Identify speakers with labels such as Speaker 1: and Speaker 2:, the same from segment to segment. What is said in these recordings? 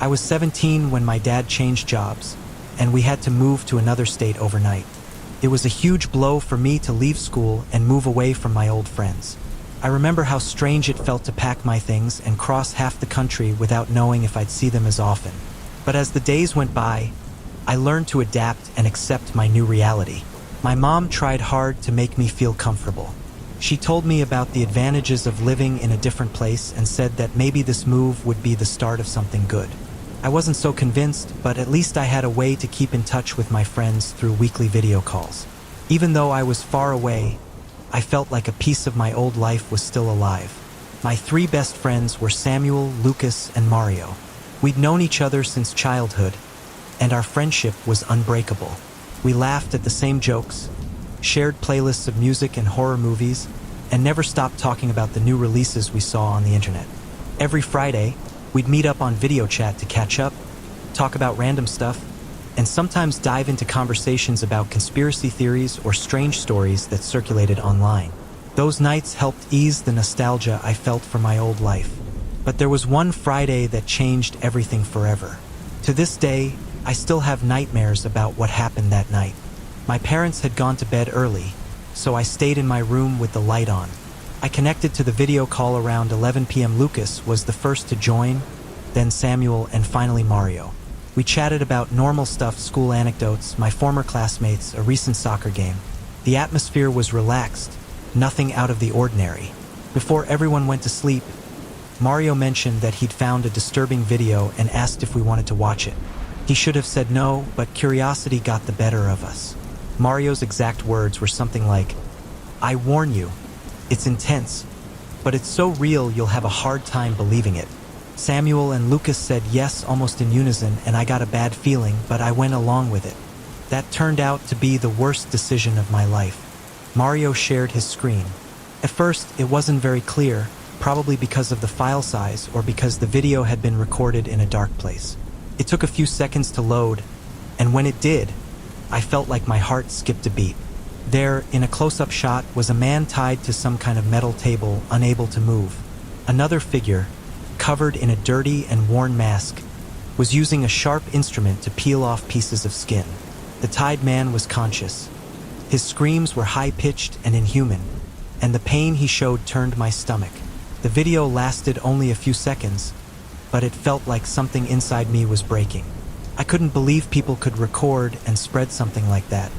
Speaker 1: I was 17 when my dad changed jobs, and we had to move to another state overnight. It was a huge blow for me to leave school and move away from my old friends. I remember how strange it felt to pack my things and cross half the country without knowing if I'd see them as often. But as the days went by, I learned to adapt and accept my new reality. My mom tried hard to make me feel comfortable. She told me about the advantages of living in a different place and said that maybe this move would be the start of something good. I wasn't so convinced, but at least I had a way to keep in touch with my friends through weekly video calls. Even though I was far away, I felt like a piece of my old life was still alive. My 3 best friends were Samuel, Lucas, and Mario. We'd known each other since childhood, and our friendship was unbreakable. We laughed at the same jokes, shared playlists of music and horror movies, and never stopped talking about the new releases we saw on the internet. Every Friday, we'd meet up on video chat to catch up, talk about random stuff, and sometimes dive into conversations about conspiracy theories or strange stories that circulated online. Those nights helped ease the nostalgia I felt for my old life. But there was one Friday that changed everything forever. To this day, I still have nightmares about what happened that night. My parents had gone to bed early, so I stayed in my room with the light on. I connected to the video call around 11 p.m. Lucas was the first to join, then Samuel, and finally Mario. We chatted about normal stuff, school anecdotes, my former classmates, a recent soccer game. The atmosphere was relaxed, nothing out of the ordinary. Before everyone went to sleep, Mario mentioned that he'd found a disturbing video and asked if we wanted to watch it. He should have said no, but curiosity got the better of us. Mario's exact words were something like, "I warn you, it's intense, but it's so real you'll have a hard time believing it." Samuel and Lucas said yes almost in unison, and I got a bad feeling, but I went along with it. That turned out to be the worst decision of my life. Mario shared his screen. At first, it wasn't very clear, probably because of the file size or because the video had been recorded in a dark place. It took a few seconds to load, and when it did, I felt like my heart skipped a beat. There, in a close-up shot, was a man tied to some kind of metal table, unable to move. Another figure, covered in a dirty and worn mask, was using a sharp instrument to peel off pieces of skin. The tied man was conscious. His screams were high-pitched and inhuman, and the pain he showed turned my stomach. The video lasted only a few seconds, but it felt like something inside me was breaking. I couldn't believe people could record and spread something like that.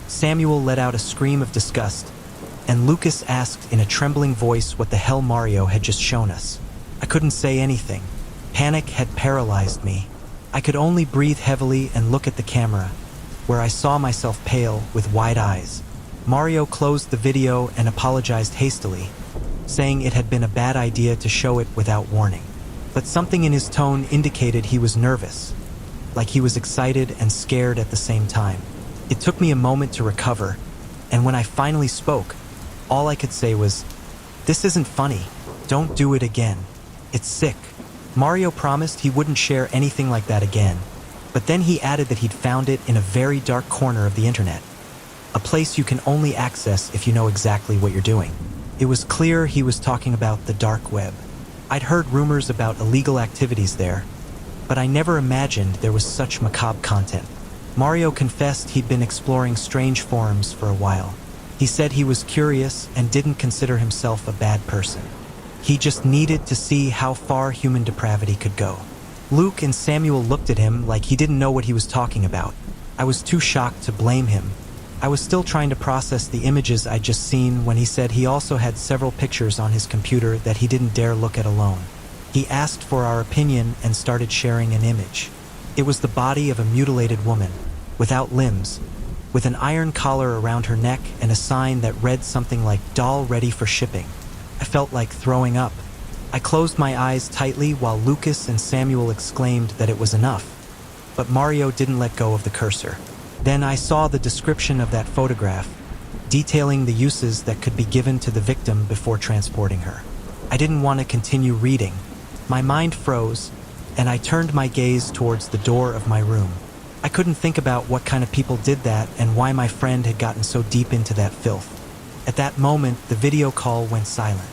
Speaker 1: Samuel let out a scream of disgust, and Lucas asked in a trembling voice what the hell Mario had just shown us. I couldn't say anything. Panic had paralyzed me. I could only breathe heavily and look at the camera, where I saw myself pale with wide eyes. Mario closed the video and apologized hastily, saying it had been a bad idea to show it without warning. But something in his tone indicated he was nervous, like he was excited and scared at the same time. It took me a moment to recover, and when I finally spoke, all I could say was, "This isn't funny. Don't do it again. It's sick." Mario promised he wouldn't share anything like that again, but then he added that he'd found it in a very dark corner of the internet, a place you can only access if you know exactly what you're doing. It was clear he was talking about the dark web. I'd heard rumors about illegal activities there, but I never imagined there was such macabre content. Mario confessed he'd been exploring strange forums for a while. He said he was curious and didn't consider himself a bad person. He just needed to see how far human depravity could go. Luke and Samuel looked at him like he didn't know what he was talking about. I was too shocked to blame him. I was still trying to process the images I'd just seen when he said he also had several pictures on his computer that he didn't dare look at alone. He asked for our opinion and started sharing an image. It was the body of a mutilated woman, without limbs, with an iron collar around her neck and a sign that read something like "doll ready for shipping." I felt like throwing up. I closed my eyes tightly while Lucas and Samuel exclaimed that it was enough, but Mario didn't let go of the cursor. Then I saw the description of that photograph, detailing the uses that could be given to the victim before transporting her. I didn't want to continue reading. My mind froze, and I turned my gaze towards the door of my room. I couldn't think about what kind of people did that and why my friend had gotten so deep into that filth. At that moment, the video call went silent.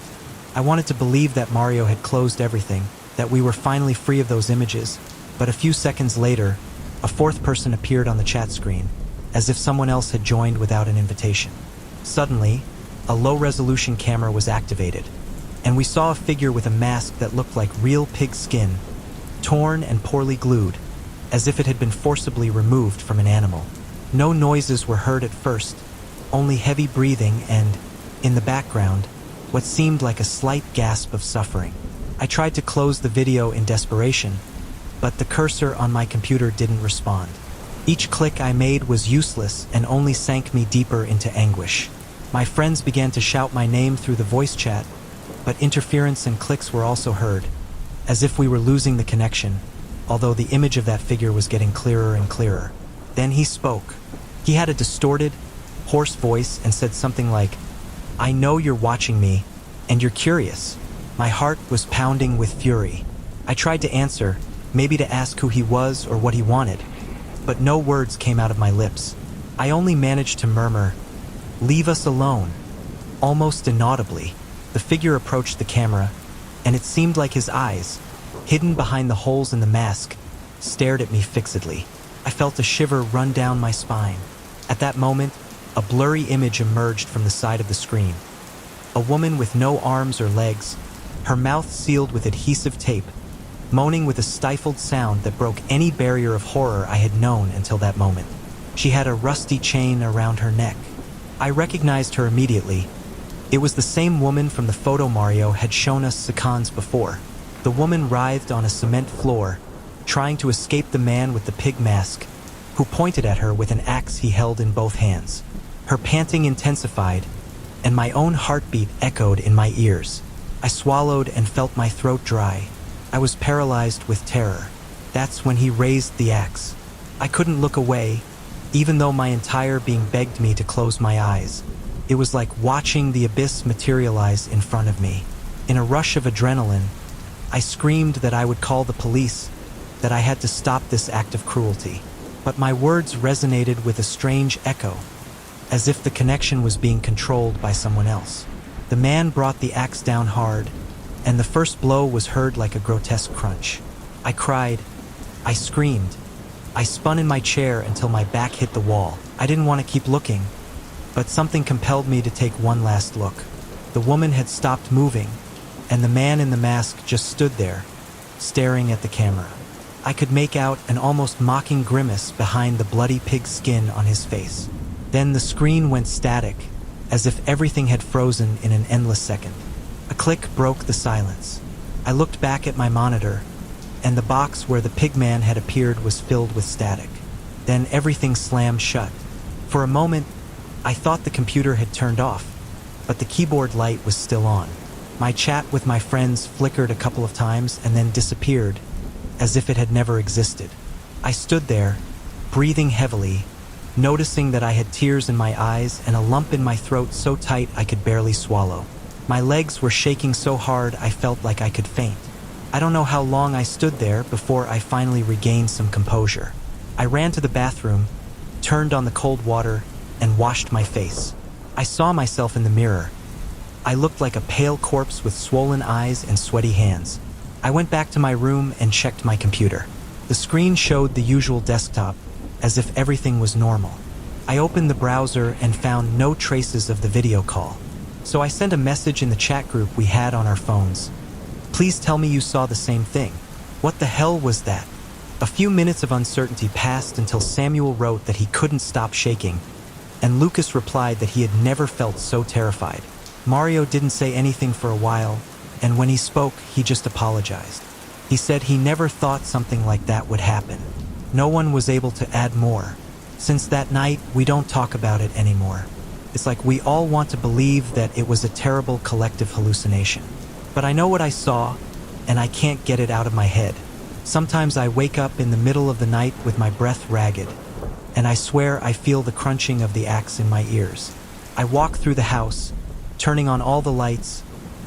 Speaker 1: I wanted to believe that Mario had closed everything, that we were finally free of those images, But a few seconds later, a fourth person appeared on the chat screen, as if someone else had joined without an invitation. Suddenly, a low-resolution camera was activated, and we saw a figure with a mask that looked like real pig skin, torn and poorly glued, as if it had been forcibly removed from an animal. No noises were heard at first, only heavy breathing and, in the background, what seemed like a slight gasp of suffering. I tried to close the video in desperation, but the cursor on my computer didn't respond. Each click I made was useless and only sank me deeper into anguish. My friends began to shout my name through the voice chat, but interference and clicks were also heard, as if we were losing the connection, although the image of that figure was getting clearer and clearer. Then he spoke. He had a distorted, hoarse voice and said something like, "I know you're watching me, and you're curious." My heart was pounding with fury. I tried to answer, maybe to ask who he was or what he wanted, but no words came out of my lips. I only managed to murmur, "Leave us alone." Almost inaudibly, the figure approached the camera, and it seemed like his eyes, hidden behind the holes in the mask, stared at me fixedly. I felt a shiver run down my spine. At that moment, a blurry image emerged from the side of the screen. A woman with no arms or legs, her mouth sealed with adhesive tape, moaning with a stifled sound that broke any barrier of horror I had known until that moment. She had a rusty chain around her neck. I recognized her immediately. It was the same woman from the photo Mario had shown us seconds before. The woman writhed on a cement floor, trying to escape the man with the pig mask, who pointed at her with an axe he held in both hands. Her panting intensified, and my own heartbeat echoed in my ears. I swallowed and felt my throat dry. I was paralyzed with terror. That's when he raised the axe. I couldn't look away, even though my entire being begged me to close my eyes. It was like watching the abyss materialize in front of me. In a rush of adrenaline, I screamed that I would call the police, that I had to stop this act of cruelty. But my words resonated with a strange echo, as if the connection was being controlled by someone else. The man brought the axe down hard, and the first blow was heard like a grotesque crunch. I cried. I screamed. I spun in my chair until my back hit the wall. I didn't want to keep looking, but something compelled me to take one last look. The woman had stopped moving, and the man in the mask just stood there, staring at the camera. I could make out an almost mocking grimace behind the bloody pig skin on his face. Then the screen went static, as if everything had frozen in an endless second. A click broke the silence. I looked back at my monitor, and the box where the pig man had appeared was filled with static. Then everything slammed shut. For a moment, I thought the computer had turned off, but the keyboard light was still on. My chat with my friends flickered a couple of times and then disappeared, as if it had never existed. I stood there, breathing heavily, noticing that I had tears in my eyes and a lump in my throat so tight I could barely swallow. My legs were shaking so hard I felt like I could faint. I don't know how long I stood there before I finally regained some composure. I ran to the bathroom, turned on the cold water, and washed my face. I saw myself in the mirror. I looked like a pale corpse with swollen eyes and sweaty hands. I went back to my room and checked my computer. The screen showed the usual desktop, as if everything was normal. I opened the browser and found no traces of the video call. So I sent a message in the chat group we had on our phones. Please tell me you saw the same thing. What the hell was that? A few minutes of uncertainty passed until Samuel wrote that he couldn't stop shaking, and Lucas replied that he had never felt so terrified. Mario didn't say anything for a while, and when he spoke, he just apologized. He said he never thought something like that would happen. No one was able to add more. Since that night, we don't talk about it anymore. It's like we all want to believe that it was a terrible collective hallucination. But I know what I saw, and I can't get it out of my head. Sometimes I wake up in the middle of the night with my breath ragged, and I swear I feel the crunching of the axe in my ears. I walk through the house, turning on all the lights,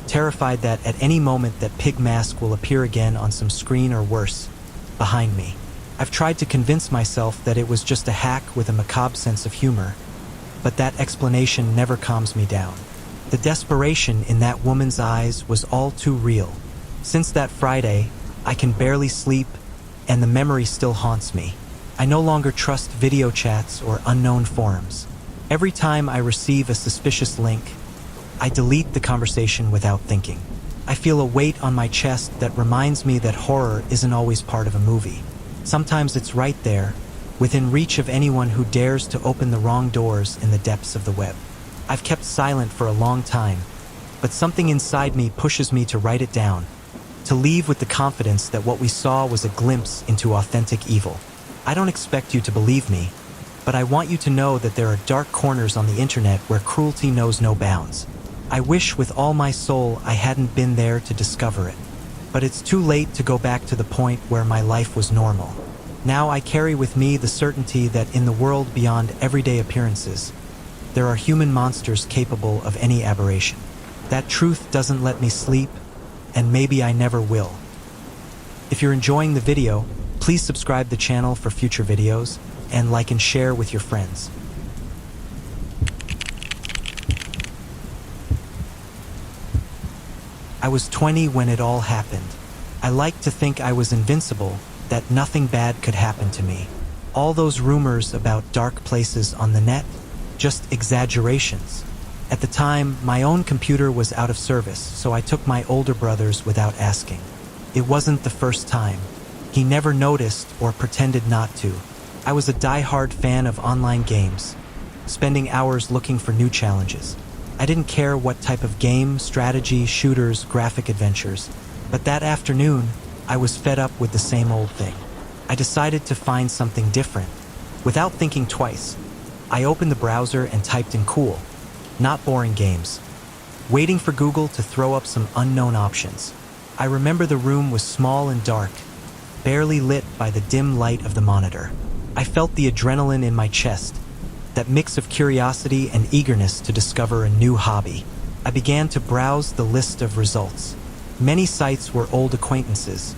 Speaker 1: terrified that at any moment that pig mask will appear again on some screen or worse, behind me. I've tried to convince myself that it was just a hack with a macabre sense of humor, but that explanation never calms me down. The desperation in that woman's eyes was all too real. Since that Friday, I can barely sleep, and the memory still haunts me. I no longer trust video chats or unknown forums. Every time I receive a suspicious link, I delete the conversation without thinking. I feel a weight on my chest that reminds me that horror isn't always part of a movie. Sometimes it's right there, within reach of anyone who dares to open the wrong doors in the depths of the web. I've kept silent for a long time, but something inside me pushes me to write it down, to leave with the confidence that what we saw was a glimpse into authentic evil. I don't expect you to believe me, but I want you to know that there are dark corners on the internet where cruelty knows no bounds. I wish with all my soul I hadn't been there to discover it. But it's too late to go back to the point where my life was normal. Now I carry with me the certainty that in the world beyond everyday appearances, there are human monsters capable of any aberration. That truth doesn't let me sleep, and maybe I never will. If you're enjoying the video, please subscribe the channel for future videos, and like and share with your friends. I was 20 when it all happened. I liked to think I was invincible, that nothing bad could happen to me. All those rumors about dark places on the net, just exaggerations. At the time, my own computer was out of service, so I took my older brother's without asking. It wasn't the first time. He never noticed or pretended not to. I was a die-hard fan of online games, spending hours looking for new challenges. I didn't care what type of game, strategy, shooters, graphic adventures. But that afternoon, I was fed up with the same old thing. I decided to find something different. Without thinking twice, I opened the browser and typed in cool, not boring games, waiting for Google to throw up some unknown options. I remember the room was small and dark, barely lit by the dim light of the monitor. I felt the adrenaline in my chest, that mix of curiosity and eagerness to discover a new hobby. I began to browse the list of results. Many sites were old acquaintances.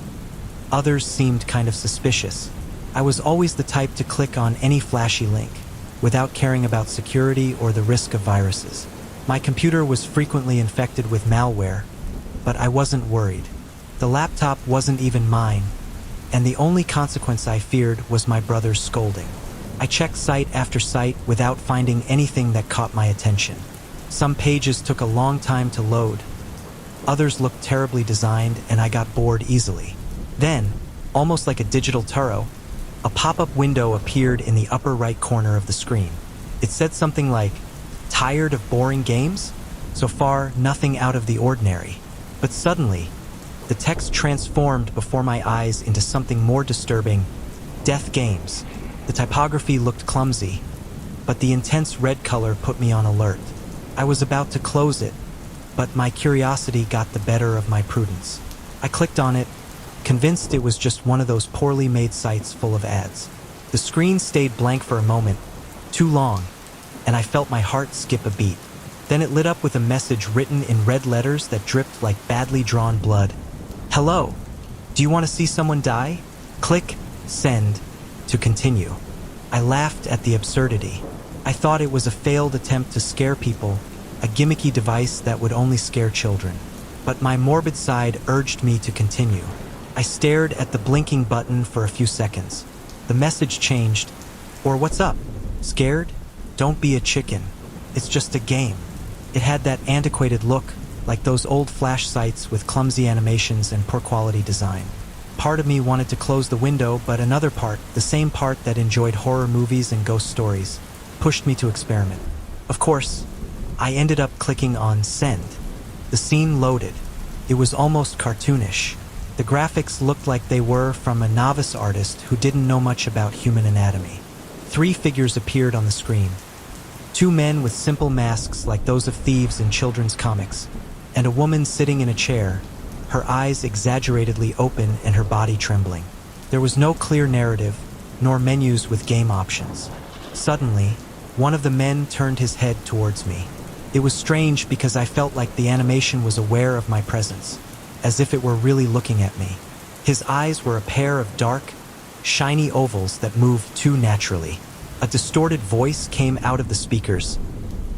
Speaker 1: Others seemed kind of suspicious. I was always the type to click on any flashy link, without caring about security or the risk of viruses. My computer was frequently infected with malware, but I wasn't worried. The laptop wasn't even mine, and the only consequence I feared was my brother's scolding. I checked site after site without finding anything that caught my attention. Some pages took a long time to load. Others looked terribly designed, and I got bored easily. Then, almost like a digital tarot, a pop-up window appeared in the upper right corner of the screen. It said something like, "Tired of boring games? So far, nothing out of the ordinary." But suddenly, the text transformed before my eyes into something more disturbing: death games. The typography looked clumsy, but the intense red color put me on alert. I was about to close it, but my curiosity got the better of my prudence. I clicked on it, convinced it was just one of those poorly made sites full of ads. The screen stayed blank for a moment, too long, and I felt my heart skip a beat. Then it lit up with a message written in red letters that dripped like badly drawn blood. "Hello, do you want to see someone die? Click send to continue." I laughed at the absurdity. I thought it was a failed attempt to scare people, a gimmicky device that would only scare children. But my morbid side urged me to continue. I stared at the blinking button for a few seconds. The message changed. "Or what's up? Scared? Don't be a chicken. It's just a game." It had that antiquated look, like those old flash sites with clumsy animations and poor quality design. Part of me wanted to close the window, but another part, the same part that enjoyed horror movies and ghost stories, pushed me to experiment. Of course, I ended up clicking on send. The scene loaded. It was almost cartoonish. The graphics looked like they were from a novice artist who didn't know much about human anatomy. 3 figures appeared on the screen. 2 men with simple masks like those of thieves in children's comics, and a woman sitting in a chair, her eyes exaggeratedly open and her body trembling. There was no clear narrative, nor menus with game options. Suddenly, one of the men turned his head towards me. It was strange because I felt like the animation was aware of my presence, as if it were really looking at me. His eyes were a pair of dark, shiny ovals that moved too naturally. A distorted voice came out of the speakers.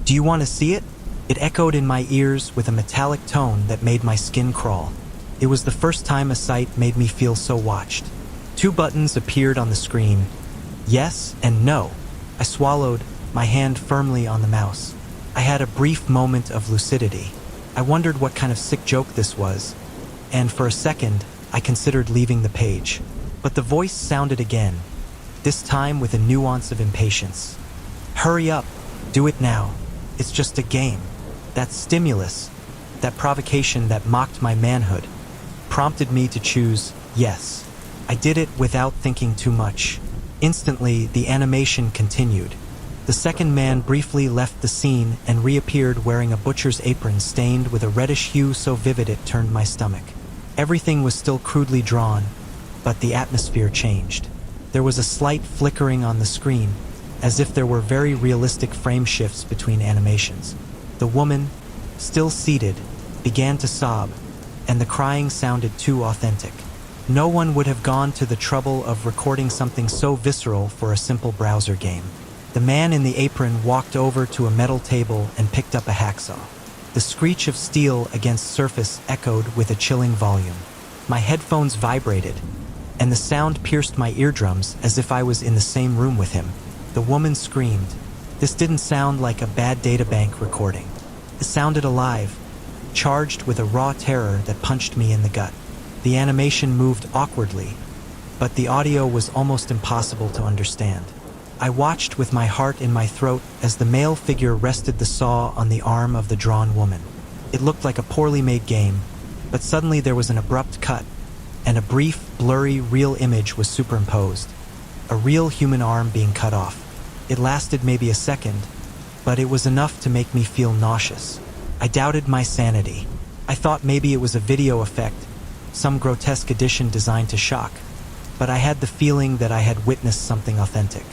Speaker 1: "Do you want to see it?" It echoed in my ears with a metallic tone that made my skin crawl. It was the first time a site made me feel so watched. Two buttons appeared on the screen, yes and no. I swallowed, my hand firmly on the mouse. I had a brief moment of lucidity. I wondered what kind of sick joke this was, and for a second, I considered leaving the page. But the voice sounded again, this time with a nuance of impatience. Hurry up, do it now. It's just a game. That stimulus, that provocation that mocked my manhood, prompted me to choose yes. I did it without thinking too much. Instantly, the animation continued. The second man briefly left the scene and reappeared wearing a butcher's apron stained with a reddish hue so vivid it turned my stomach. Everything was still crudely drawn, but the atmosphere changed. There was a slight flickering on the screen, as if there were very realistic frame shifts between animations. The woman, still seated, began to sob, and the crying sounded too authentic. No one would have gone to the trouble of recording something so visceral for a simple browser game. The man in the apron walked over to a metal table and picked up a hacksaw. The screech of steel against surface echoed with a chilling volume. My headphones vibrated, and the sound pierced my eardrums as if I was in the same room with him. The woman screamed. This didn't sound like a bad databank recording. It sounded alive, charged with a raw terror that punched me in the gut. The animation moved awkwardly, but the audio was almost impossible to understand. I watched with my heart in my throat as the male figure rested the saw on the arm of the drawn woman. It looked like a poorly made game, but suddenly there was an abrupt cut, and a brief, blurry, real image was superimposed. A real human arm being cut off. It lasted maybe a second, but it was enough to make me feel nauseous. I doubted my sanity. I thought maybe it was a video effect, some grotesque addition designed to shock, but I had the feeling that I had witnessed something authentic.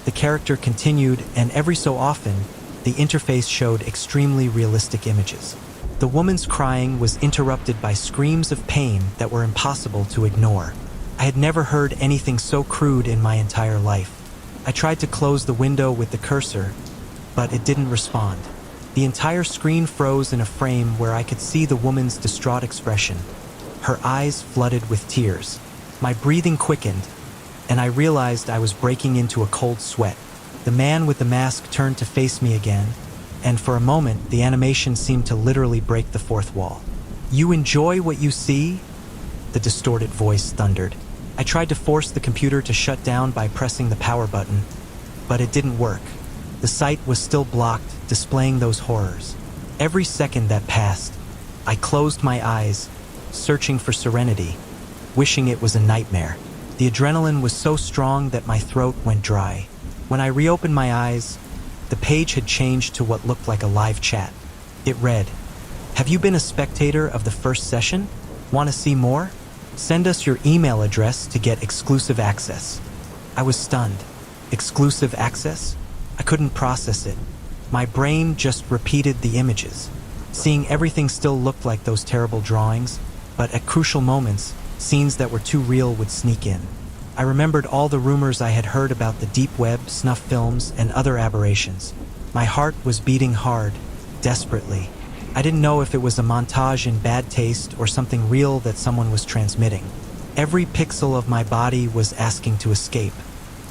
Speaker 1: The character continued, and every so often, the interface showed extremely realistic images. The woman's crying was interrupted by screams of pain that were impossible to ignore. I had never heard anything so crude in my entire life. I tried to close the window with the cursor, but it didn't respond. The entire screen froze in a frame where I could see the woman's distraught expression. Her eyes flooded with tears. My breathing quickened, and I realized I was breaking into a cold sweat. The man with the mask turned to face me again, and for a moment, the animation seemed to literally break the fourth wall. "You enjoy what you see?" The distorted voice thundered. I tried to force the computer to shut down by pressing the power button, but it didn't work. The site was still blocked, displaying those horrors. Every second that passed, I closed my eyes, searching for serenity, wishing it was a nightmare. The adrenaline was so strong that my throat went dry. When I reopened my eyes, the page had changed to what looked like a live chat. It read, "Have you been a spectator of the first session? Want to see more? Send us your email address to get exclusive access." I was stunned. Exclusive access? I couldn't process it. My brain just repeated the images. Seeing everything still looked like those terrible drawings, but at crucial moments, scenes that were too real would sneak in. I remembered all the rumors I had heard about the deep web, snuff films, and other aberrations. My heart was beating hard, desperately. I didn't know if it was a montage in bad taste or something real that someone was transmitting. Every pixel of my body was asking to escape.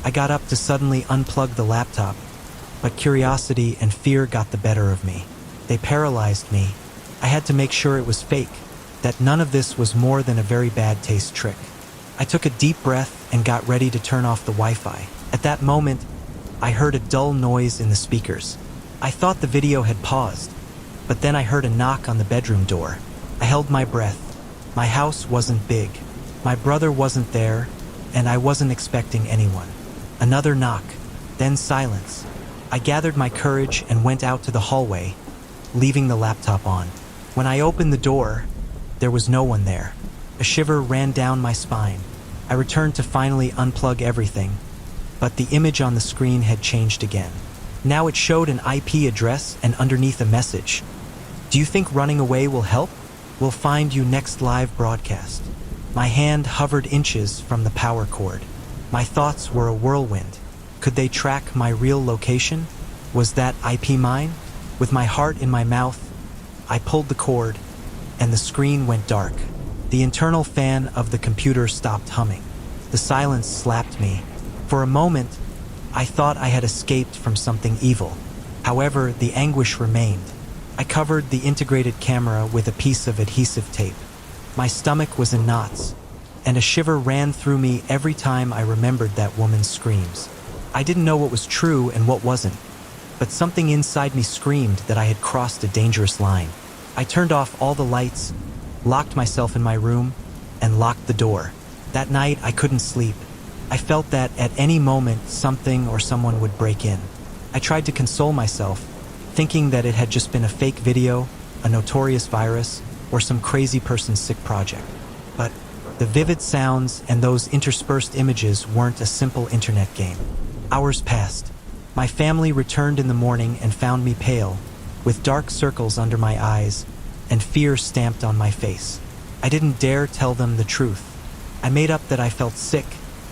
Speaker 1: I got up to suddenly unplug the laptop, but curiosity and fear got the better of me. They paralyzed me. I had to make sure it was fake, that none of this was more than a very bad taste trick. I took a deep breath and got ready to turn off the Wi-Fi. At that moment, I heard a dull noise in the speakers. I thought the video had paused, but then I heard a knock on the bedroom door. I held my breath. My house wasn't big. My brother wasn't there, and I wasn't expecting anyone. Another knock, then silence. I gathered my courage and went out to the hallway, leaving the laptop on. When I opened the door, there was no one there. A shiver ran down my spine. I returned to finally unplug everything, but the image on the screen had changed again. Now it showed an IP address and underneath a message. "Do you think running away will help? We'll find you next live broadcast." My hand hovered inches from the power cord. My thoughts were a whirlwind. Could they track my real location? Was that IP mine? With my heart in my mouth, I pulled the cord, and the screen went dark. The internal fan of the computer stopped humming. The silence slapped me. For a moment, I thought I had escaped from something evil. However, the anguish remained. I covered the integrated camera with a piece of adhesive tape. My stomach was in knots, and a shiver ran through me every time I remembered that woman's screams. I didn't know what was true and what wasn't, but something inside me screamed that I had crossed a dangerous line. I turned off all the lights, locked myself in my room, and locked the door. That night, I couldn't sleep. I felt that at any moment, something or someone would break in. I tried to console myself, thinking that it had just been a fake video, a notorious virus, or some crazy person's sick project. But the vivid sounds and those interspersed images weren't a simple internet game. Hours passed. My family returned in the morning and found me pale, with dark circles under my eyes and fear stamped on my face. I didn't dare tell them the truth. I made up that I felt sick,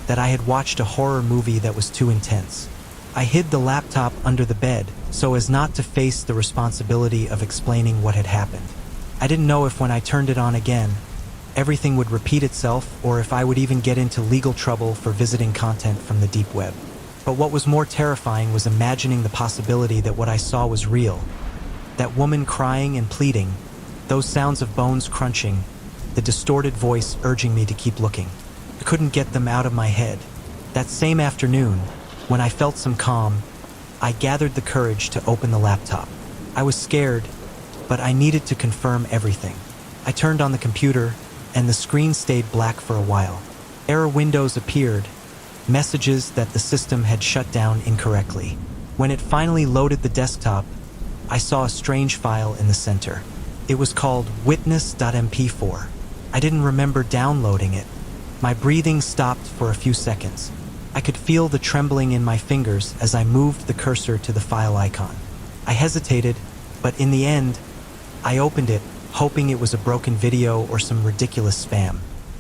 Speaker 1: that I had watched a horror movie that was too intense. I hid the laptop under the bed so as not to face the responsibility of explaining what had happened. I didn't know if when I turned it on again, everything would repeat itself or if I would even get into legal trouble for visiting content from the deep web. But what was more terrifying was imagining the possibility that what I saw was real. That woman crying and pleading, those sounds of bones crunching, the distorted voice urging me to keep looking. I couldn't get them out of my head. That same afternoon, when I felt some calm, I gathered the courage to open the laptop. I was scared, but I needed to confirm everything. I turned on the computer, and the screen stayed black for a while. Error windows appeared, messages that the system had shut down incorrectly. When it finally loaded the desktop, I saw a strange file in the center. It was called witness.mp4. I didn't remember downloading it. My breathing stopped for a few seconds. I could feel the trembling in my fingers as I moved the cursor to the file icon. I hesitated, but in the end, I opened it, hoping it was a broken video or some ridiculous spam.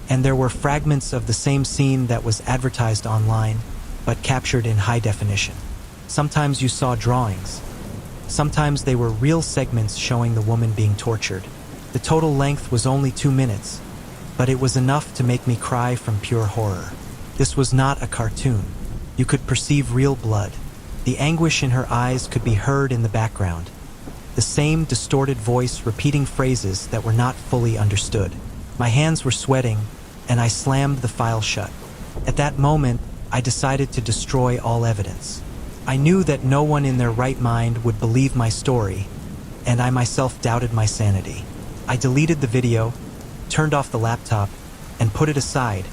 Speaker 1: And there were fragments of the same scene that was advertised online, but captured in high definition. Sometimes you saw drawings. Sometimes they were real segments showing the woman being tortured. The total length was only 2 minutes, but it was enough to make me cry from pure horror. This was not a cartoon. You could perceive real blood. The anguish in her eyes could be heard in the background. The same distorted voice repeating phrases that were not fully understood. My hands were sweating, and I slammed the file shut. At that moment, I decided to destroy all evidence. I knew that no one in their right mind would believe my story, and I myself doubted my sanity. I deleted the video, turned off the laptop, and put it aside,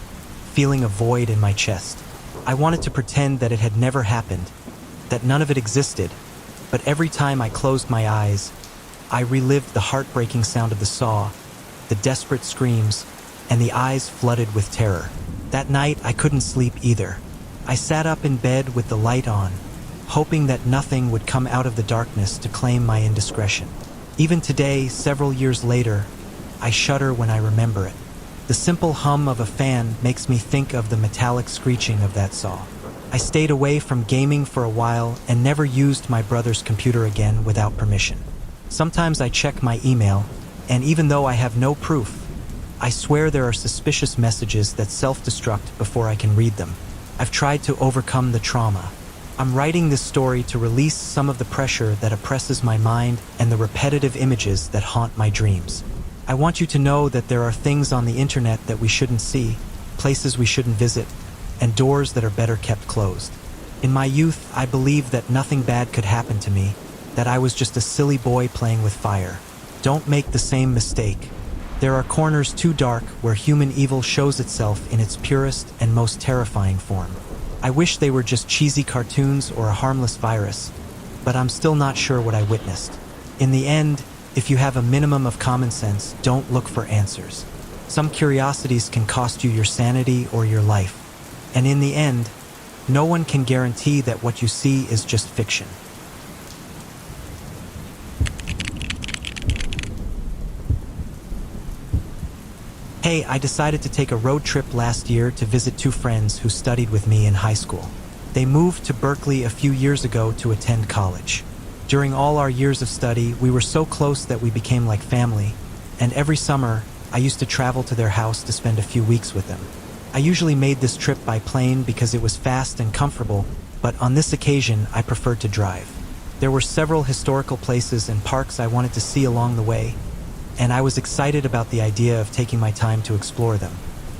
Speaker 1: feeling a void in my chest. I wanted to pretend that it had never happened, that none of it existed, but every time I closed my eyes, I relived the heartbreaking sound of the saw, the desperate screams, and the eyes flooded with terror. That night, I couldn't sleep either. I sat up in bed with the light on, hoping that nothing would come out of the darkness to claim my indiscretion. Even today, several years later, I shudder when I remember it. The simple hum of a fan makes me think of the metallic screeching of that saw. I stayed away from gaming for a while and never used my brother's computer again without permission. Sometimes I check my email, and even though I have no proof, I swear there are suspicious messages that self-destruct before I can read them. I've tried to overcome the trauma. I'm writing this story to release some of the pressure that oppresses my mind and the repetitive images that haunt my dreams. I want you to know that there are things on the internet that we shouldn't see, places we shouldn't visit, and doors that are better kept closed. In my youth, I believed that nothing bad could happen to me, that I was just a silly boy playing with fire. Don't make the same mistake. There are corners too dark where human evil shows itself in its purest and most terrifying form. I wish they were just cheesy cartoons or a harmless virus, but I'm still not sure what I witnessed. In the end, if you have a minimum of common sense, don't look for answers. Some curiosities can cost you your sanity or your life. And in the end, no one can guarantee that what you see is just fiction. Hey, I decided to take a road trip last year to visit 2 friends who studied with me in high school. They moved to Berkeley a few years ago to attend college. During all our years of study, we were so close that we became like family, and every summer, I used to travel to their house to spend a few weeks with them. I usually made this trip by plane because it was fast and comfortable, but on this occasion I preferred to drive. There were several historical places and parks I wanted to see along the way, and I was excited about the idea of taking my time to explore them.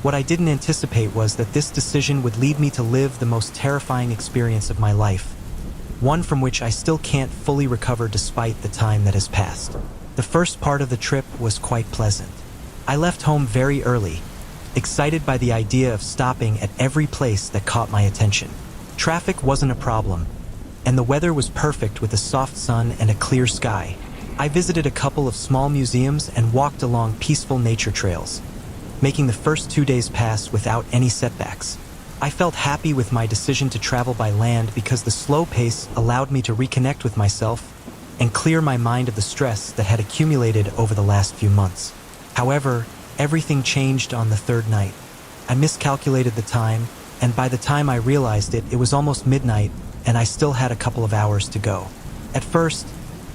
Speaker 1: What I didn't anticipate was that this decision would lead me to live the most terrifying experience of my life, one from which I still can't fully recover despite the time that has passed. The first part of the trip was quite pleasant. I left home very early, excited by the idea of stopping at every place that caught my attention. Traffic wasn't a problem, and the weather was perfect with a soft sun and a clear sky. I visited a couple of small museums and walked along peaceful nature trails, making the first 2 days pass without any setbacks. I felt happy with my decision to travel by land because the slow pace allowed me to reconnect with myself and clear my mind of the stress that had accumulated over the last few months. However, everything changed on the third night. I miscalculated the time, and by the time I realized it, it was almost midnight and I still had a couple of hours to go. At first,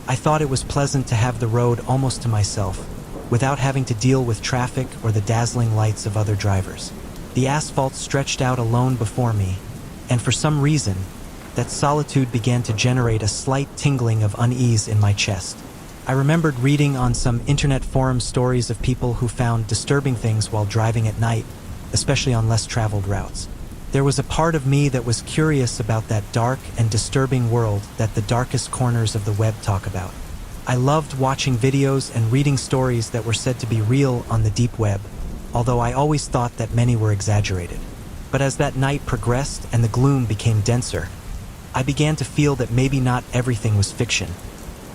Speaker 1: I thought it was pleasant to have the road almost to myself, without having to deal with traffic or the dazzling lights of other drivers. The asphalt stretched out alone before me, and for some reason, that solitude began to generate a slight tingling of unease in my chest. I remembered reading on some internet forum stories of people who found disturbing things while driving at night, especially on less traveled routes. There was a part of me that was curious about that dark and disturbing world that the darkest corners of the web talk about. I loved watching videos and reading stories that were said to be real on the deep web, although I always thought that many were exaggerated. But as that night progressed and the gloom became denser, I began to feel that maybe not everything was fiction,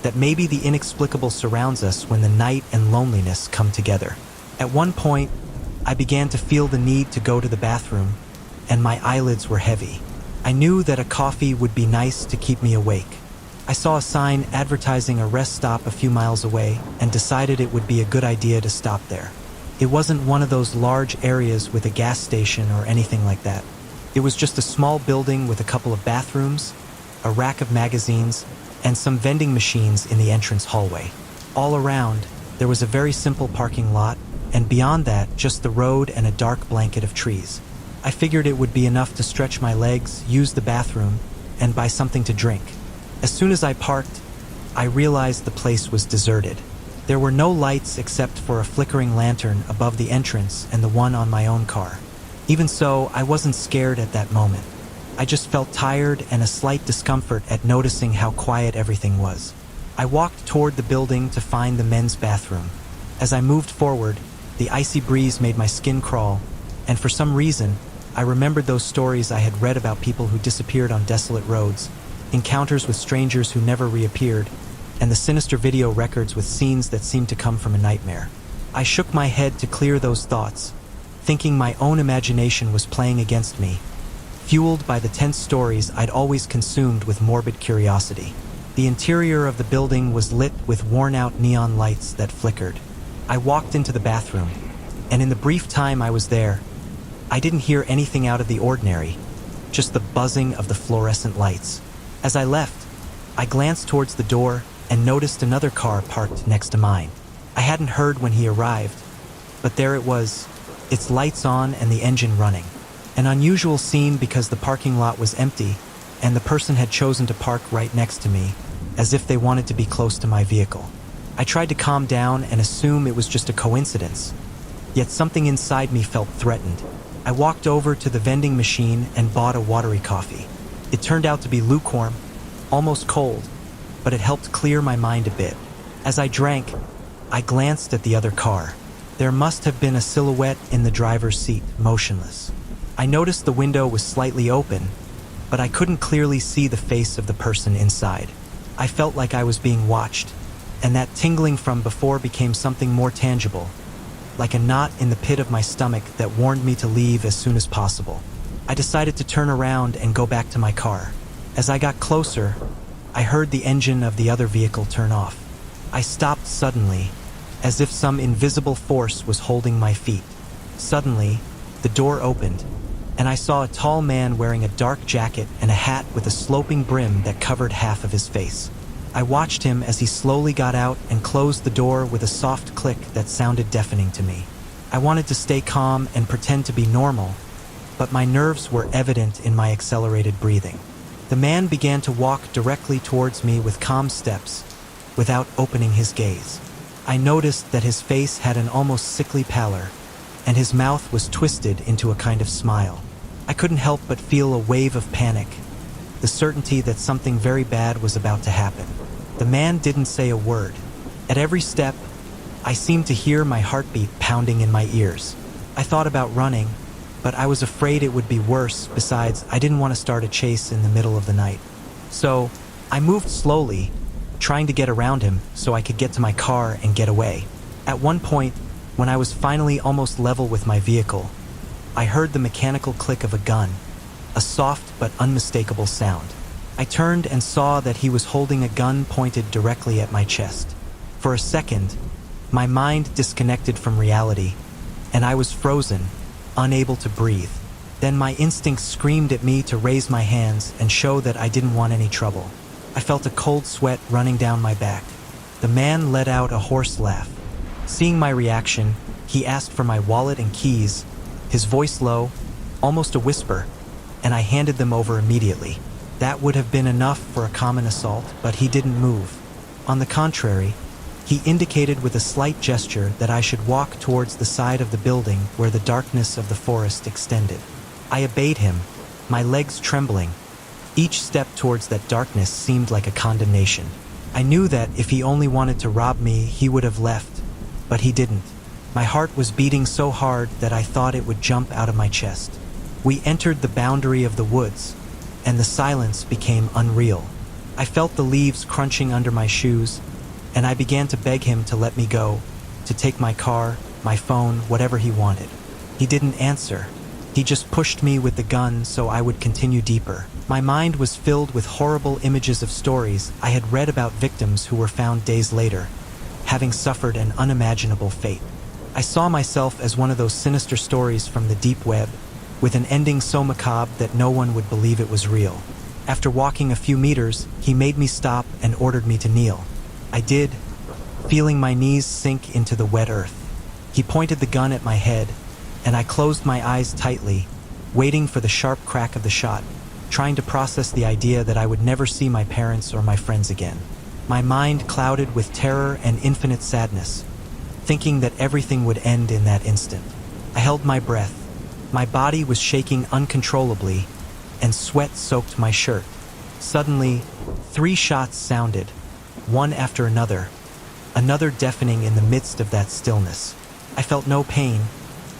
Speaker 1: that maybe the inexplicable surrounds us when the night and loneliness come together. At one point, I began to feel the need to go to the bathroom, and my eyelids were heavy. I knew that a coffee would be nice to keep me awake. I saw a sign advertising a rest stop a few miles away and decided it would be a good idea to stop there. It wasn't one of those large areas with a gas station or anything like that. It was just a small building with a couple of bathrooms, a rack of magazines, and some vending machines in the entrance hallway. All around, there was a very simple parking lot, and beyond that, just the road and a dark blanket of trees. I figured it would be enough to stretch my legs, use the bathroom, and buy something to drink. As soon as I parked, I realized the place was deserted. There were no lights except for a flickering lantern above the entrance and the one on my own car. Even so, I wasn't scared at that moment. I just felt tired and a slight discomfort at noticing how quiet everything was. I walked toward the building to find the men's bathroom. As I moved forward, the icy breeze made my skin crawl, and for some reason, I remembered those stories I had read about people who disappeared on desolate roads, encounters with strangers who never reappeared, and the sinister video records with scenes that seemed to come from a nightmare. I shook my head to clear those thoughts, thinking my own imagination was playing against me, fueled by the tense stories I'd always consumed with morbid curiosity. The interior of the building was lit with worn-out neon lights that flickered. I walked into the bathroom, and in the brief time I was there, I didn't hear anything out of the ordinary, just the buzzing of the fluorescent lights. As I left, I glanced towards the door and noticed another car parked next to mine. I hadn't heard when he arrived, but there it was, its lights on and the engine running. An unusual scene because the parking lot was empty and the person had chosen to park right next to me, as if they wanted to be close to my vehicle. I tried to calm down and assume it was just a coincidence, yet something inside me felt threatened. I walked over to the vending machine and bought a watery coffee. It turned out to be lukewarm, almost cold, but it helped clear my mind a bit. As I drank, I glanced at the other car. There must have been a silhouette in the driver's seat, motionless. I noticed the window was slightly open, but I couldn't clearly see the face of the person inside. I felt like I was being watched, and that tingling from before became something more tangible, like a knot in the pit of my stomach that warned me to leave as soon as possible. I decided to turn around and go back to my car. As I got closer, I heard the engine of the other vehicle turn off. I stopped suddenly, as if some invisible force was holding my feet. Suddenly, the door opened, and I saw a tall man wearing a dark jacket and a hat with a sloping brim that covered half of his face. I watched him as he slowly got out and closed the door with a soft click that sounded deafening to me. I wanted to stay calm and pretend to be normal, but my nerves were evident in my accelerated breathing. The man began to walk directly towards me with calm steps, without opening his gaze. I noticed that his face had an almost sickly pallor, and his mouth was twisted into a kind of smile. I couldn't help but feel a wave of panic, the certainty that something very bad was about to happen. The man didn't say a word. At every step, I seemed to hear my heartbeat pounding in my ears. I thought about running, but I was afraid it would be worse. Besides, I didn't want to start a chase in the middle of the night. So, I moved slowly, trying to get around him so I could get to my car and get away. At one point, when I was finally almost level with my vehicle, I heard the mechanical click of a gun, a soft but unmistakable sound. I turned and saw that he was holding a gun pointed directly at my chest. For a second, my mind disconnected from reality, and I was frozen, unable to breathe. Then my instincts screamed at me to raise my hands and show that I didn't want any trouble. I felt a cold sweat running down my back. The man let out a hoarse laugh. Seeing my reaction, he asked for my wallet and keys, his voice low, almost a whisper, and I handed them over immediately. That would have been enough for a common assault, but he didn't move. On the contrary, he indicated with a slight gesture that I should walk towards the side of the building where the darkness of the forest extended. I obeyed him, my legs trembling. Each step towards that darkness seemed like a condemnation. I knew that if he only wanted to rob me, he would have left, but he didn't. My heart was beating so hard that I thought it would jump out of my chest. We entered the boundary of the woods, and the silence became unreal. I felt the leaves crunching under my shoes, and I began to beg him to let me go, to take my car, my phone, whatever he wanted. He didn't answer. He just pushed me with the gun so I would continue deeper. My mind was filled with horrible images of stories I had read about victims who were found days later, having suffered an unimaginable fate. I saw myself as one of those sinister stories from the deep web, with an ending so macabre that no one would believe it was real. After walking a few meters, he made me stop and ordered me to kneel. I did, feeling my knees sink into the wet earth. He pointed the gun at my head, and I closed my eyes tightly, waiting for the sharp crack of the shot, trying to process the idea that I would never see my parents or my friends again. My mind clouded with terror and infinite sadness, thinking that everything would end in that instant. I held my breath. My body was shaking uncontrollably, and sweat soaked my shirt. Suddenly, 3 shots sounded, one after another deafening in the midst of that stillness. I felt no pain,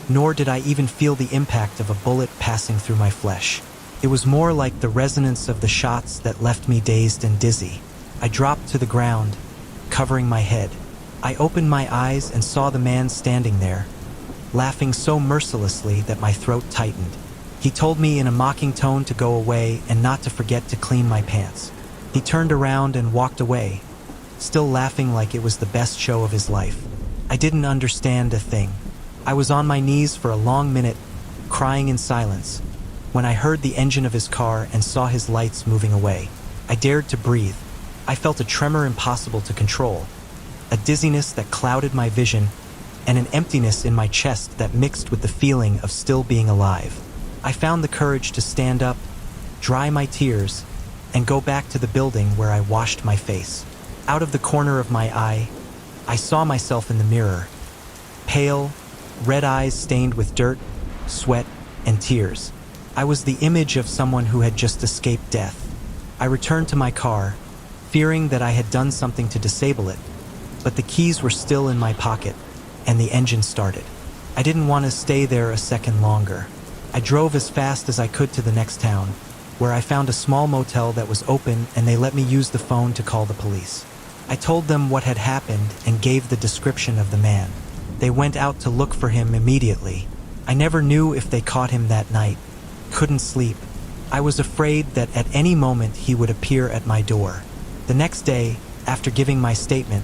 Speaker 1: nor did I even feel the impact of a bullet passing through my flesh. It was more like the resonance of the shots that left me dazed and dizzy. I dropped to the ground, covering my head. I opened my eyes and saw the man standing there, laughing so mercilessly that my throat tightened. He told me in a mocking tone to go away and not to forget to clean my pants. He turned around and walked away, still laughing like it was the best show of his life. I didn't understand a thing. I was on my knees for a long minute, crying in silence, when I heard the engine of his car and saw his lights moving away. I dared to breathe. I felt a tremor impossible to control, a dizziness that clouded my vision, and an emptiness in my chest that mixed with the feeling of still being alive. I found the courage to stand up, dry my tears, and go back to the building where I washed my face. Out of the corner of my eye, I saw myself in the mirror, pale, red eyes stained with dirt, sweat, and tears. I was the image of someone who had just escaped death. I returned to my car, fearing that I had done something to disable it, but the keys were still in my pocket, and the engine started. I didn't want to stay there a second longer. I drove as fast as I could to the next town, where I found a small motel that was open and they let me use the phone to call the police. I told them what had happened and gave the description of the man. They went out to look for him immediately. I never knew if they caught him that night. Couldn't sleep. I was afraid that at any moment he would appear at my door. The next day, after giving my statement,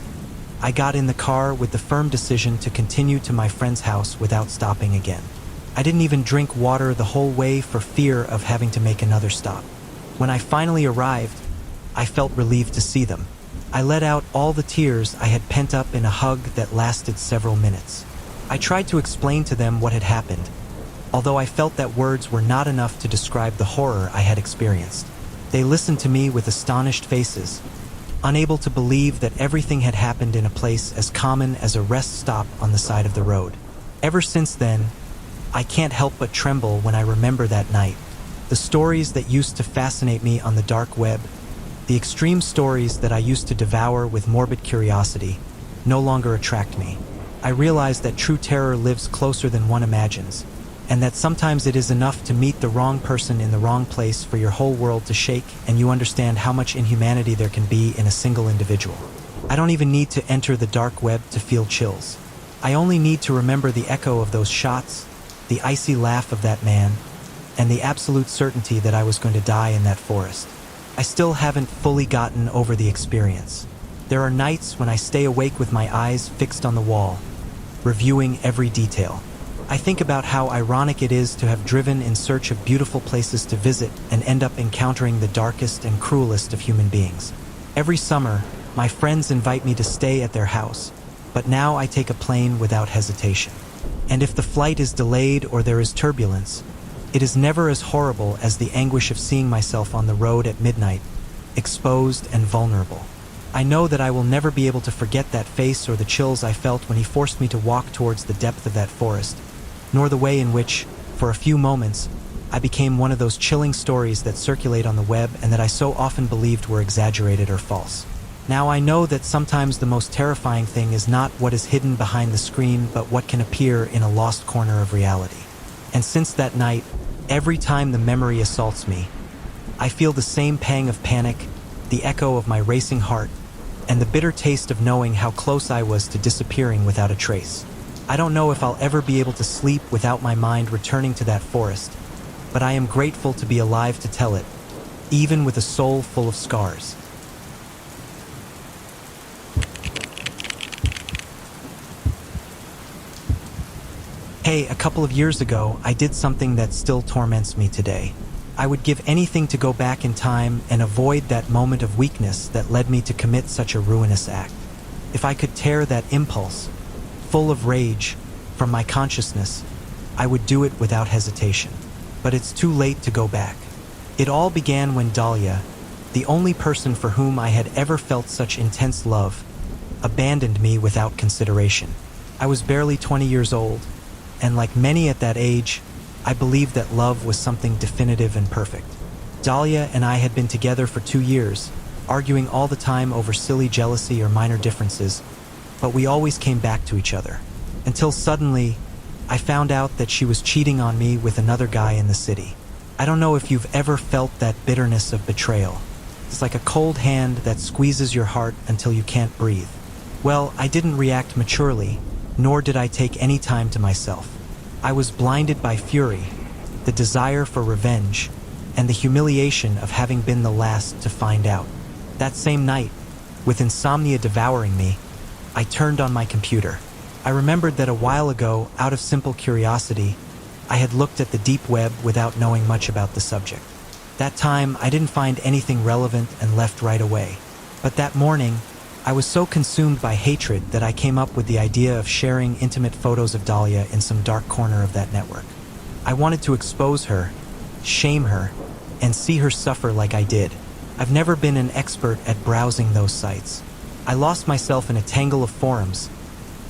Speaker 1: I got in the car with the firm decision to continue to my friend's house without stopping again. I didn't even drink water the whole way for fear of having to make another stop. When I finally arrived, I felt relieved to see them. I let out all the tears I had pent up in a hug that lasted several minutes. I tried to explain to them what had happened, although I felt that words were not enough to describe the horror I had experienced. They listened to me with astonished faces, unable to believe that everything had happened in a place as common as a rest stop on the side of the road. Ever since then, I can't help but tremble when I remember that night. The stories that used to fascinate me on the dark web, the extreme stories that I used to devour with morbid curiosity, no longer attract me. I realize that true terror lives closer than one imagines, and that sometimes it is enough to meet the wrong person in the wrong place for your whole world to shake, and you understand how much inhumanity there can be in a single individual. I don't even need to enter the dark web to feel chills. I only need to remember the echo of those shots, the icy laugh of that man, and the absolute certainty that I was going to die in that forest. I still haven't fully gotten over the experience. There are nights when I stay awake with my eyes fixed on the wall, reviewing every detail. I think about how ironic it is to have driven in search of beautiful places to visit and end up encountering the darkest and cruelest of human beings. Every summer, my friends invite me to stay at their house, but now I take a plane without hesitation. And if the flight is delayed or there is turbulence, it is never as horrible as the anguish of seeing myself on the road at midnight, exposed and vulnerable. I know that I will never be able to forget that face or the chills I felt when he forced me to walk towards the depth of that forest, nor the way in which, for a few moments, I became one of those chilling stories that circulate on the web and that I so often believed were exaggerated or false. Now I know that sometimes the most terrifying thing is not what is hidden behind the screen, but what can appear in a lost corner of reality. And since that night, every time the memory assaults me, I feel the same pang of panic, the echo of my racing heart, and the bitter taste of knowing how close I was to disappearing without a trace. I don't know if I'll ever be able to sleep without my mind returning to that forest, but I am grateful to be alive to tell it, even with a soul full of scars. Hey, a couple of years ago, I did something that still torments me today. I would give anything to go back in time and avoid that moment of weakness that led me to commit such a ruinous act. If I could tear that impulse, full of rage, from my consciousness, I would do it without hesitation. But it's too late to go back. It all began when Dahlia, the only person for whom I had ever felt such intense love, abandoned me without consideration. I was barely 20 years old, and like many at that age, I believed that love was something definitive and perfect. Dahlia and I had been together for 2 years, arguing all the time over silly jealousy or minor differences, but we always came back to each other. Until suddenly, I found out that she was cheating on me with another guy in the city. I don't know if you've ever felt that bitterness of betrayal. It's like a cold hand that squeezes your heart until you can't breathe. Well, I didn't react maturely, nor did I take any time to myself. I was blinded by fury, the desire for revenge, and the humiliation of having been the last to find out. That same night, with insomnia devouring me, I turned on my computer. I remembered that a while ago, out of simple curiosity, I had looked at the deep web without knowing much about the subject. That time, I didn't find anything relevant and left right away. But that morning, I was so consumed by hatred that I came up with the idea of sharing intimate photos of Dahlia in some dark corner of that network. I wanted to expose her, shame her, and see her suffer like I did. I've never been an expert at browsing those sites. I lost myself in a tangle of forums,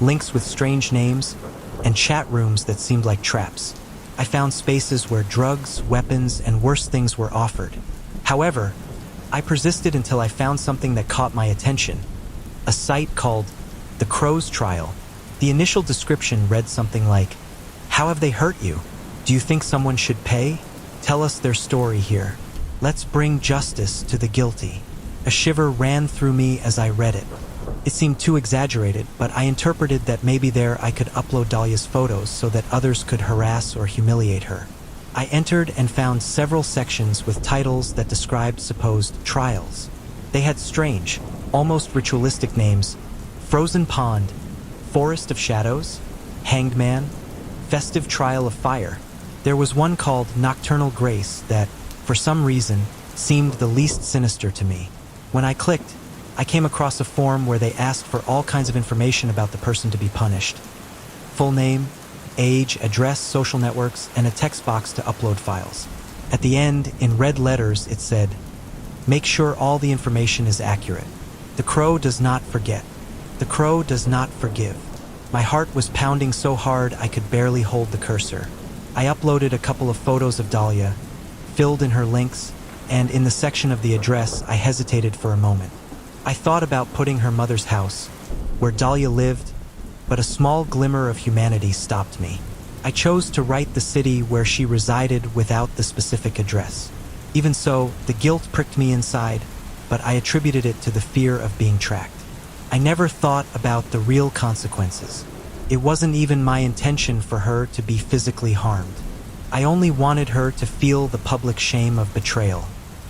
Speaker 1: links with strange names, and chat rooms that seemed like traps. I found spaces where drugs, weapons, and worse things were offered. However, I persisted until I found something that caught my attention. A site called The Crow's Trial. The initial description read something like, "How have they hurt you? Do you think someone should pay? Tell us their story here. Let's bring justice to the guilty." A shiver ran through me as I read it. It seemed too exaggerated, but I interpreted that maybe there I could upload Dahlia's photos so that others could harass or humiliate her. I entered and found several sections with titles that described supposed trials. They had strange, almost ritualistic names: Frozen Pond, Forest of Shadows, Hanged Man, Festive Trial of Fire. There was one called Nocturnal Grace that, for some reason, seemed the least sinister to me. When I clicked, I came across a form where they asked for all kinds of information about the person to be punished. Full name, age, address, social networks, and a text box to upload files. At the end, in red letters, it said, "Make sure all the information is accurate. The crow does not forget. The crow does not forgive." My heart was pounding so hard I could barely hold the cursor. I uploaded a couple of photos of Dahlia, filled in her links, and in the section of the address, I hesitated for a moment. I thought about putting her mother's house, where Dahlia lived, but a small glimmer of humanity stopped me. I chose to write the city where she resided without the specific address. Even so, the guilt pricked me inside, but I attributed it to the fear of being tracked. I never thought about the real consequences. It wasn't even my intention for her to be physically harmed. I only wanted her to feel the public shame of betrayal.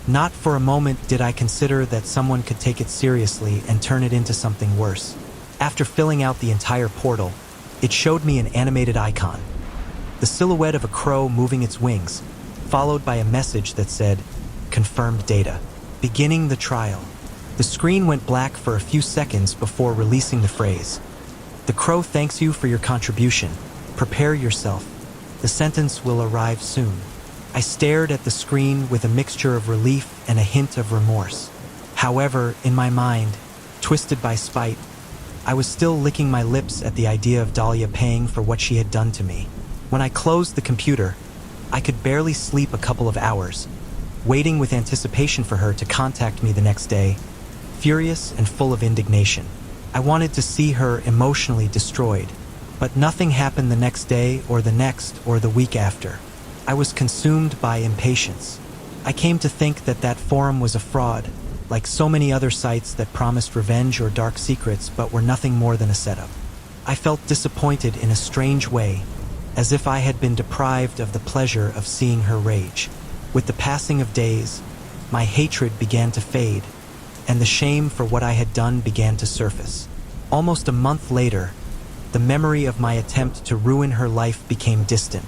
Speaker 1: Not for a moment did I consider that someone could take it seriously and turn it into something worse. After filling out the entire portal, it showed me an animated icon, the silhouette of a crow moving its wings, followed by a message that said, "Confirmed data. Beginning the trial." The screen went black for a few seconds before releasing the phrase, "The crow thanks you for your contribution. Prepare yourself. The sentence will arrive soon." I stared at the screen with a mixture of relief and a hint of remorse. However, in my mind, twisted by spite, I was still licking my lips at the idea of Dahlia paying for what she had done to me. When I closed the computer, I could barely sleep a couple of hours, waiting with anticipation for her to contact me the next day, furious and full of indignation. I wanted to see her emotionally destroyed, but nothing happened the next day or the next or the week after. I was consumed by impatience. I came to think that that forum was a fraud, like so many other sites that promised revenge or dark secrets but were nothing more than a setup. I felt disappointed in a strange way, as if I had been deprived of the pleasure of seeing her rage. With the passing of days, my hatred began to fade, and the shame for what I had done began to surface. Almost a month later, the memory of my attempt to ruin her life became distant.